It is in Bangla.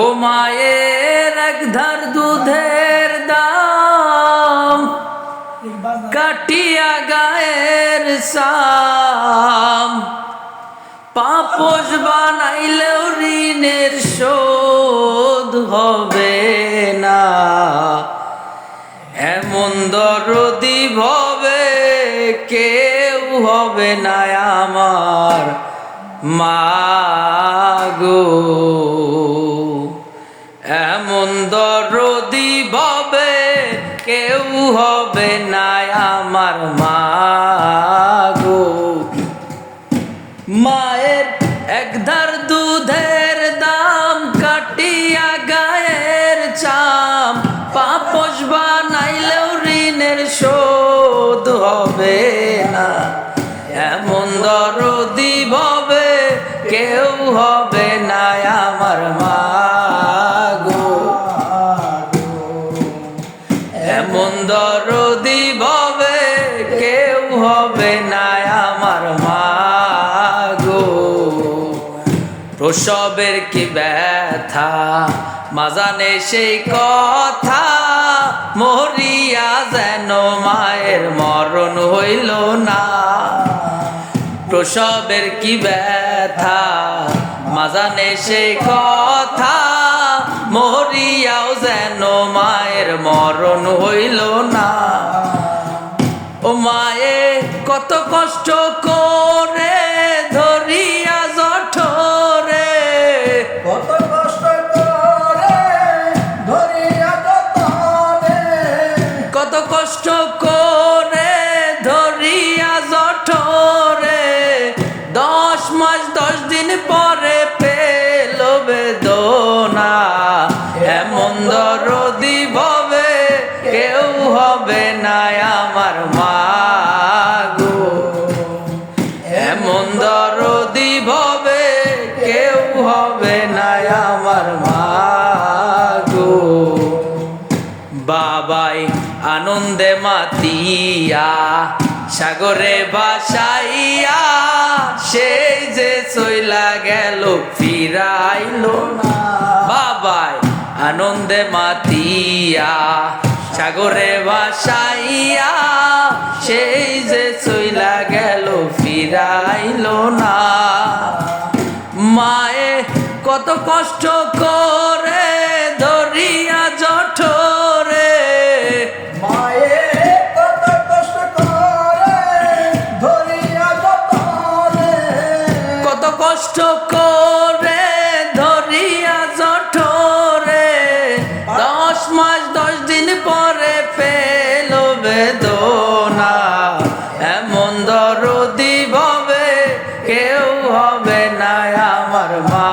ও মায়ের এক ধার দুধের দাম কাটিয়া গায়ের সাম পাপোশ বানাইলেও ঋণের শোধ হবে না। এমন দরদি ভবে কেউ হবে না আমার মাগো। এমন দরদি ভবে কেউ হবে না আমার মাগো। মায়ের একধার দুধের দাম কাটিয়া গায়ের চাম পাপোশ বানাইলেও ঋণের শোধ হবে না। এমন দরদি ভবে কেউ হবে না আমার মাগো। এমন দরদি ভবে কেউ হবে না আমার মাগো। প্রসবের কি ব্যথা মা জানে সেই কথা, মরিয়া যেন মায়ের মরণ হইল না। প্রসবের কি ব্যথা মা জানে সেই কথা, মরিয়াও যেন মায়ের মরণ হইল না। ও মায়ে কত কষ্ট করে ধরিয়া জঠরে, কত কষ্ট করে ধরিয়া জঠরে, কত কষ্ট করে ধরিয়া জঠরে 10 মাস 10 দিন পরে পেল বেদনা। এমন দরদি ভবে কেউ হবে না আমার মাগো। এমন দরদি ভবে কেউ হবে না আমার মাগো। বাবাই আনন্দে মাতিয়া সাগরে ভাসাইয়া, সেই যে চইলা গেল ফিরাইল না। বাবাই আনন্দে মাতিয়া সাগরে ভাসাইয়া, সেই যে চইলা গেল ফিরাইল না। মায়ে কত কষ্ট করে ধরিয়া জঠরে, মায়ে কত কষ্ট করে ধরিয়া জঠরে, কত কষ্ট করে ধরিয়া জঠরে 10 মাস 10 দিন পরে পেল বেদনা। এমন দরদি ভবে কেউ হবে না আমার মা।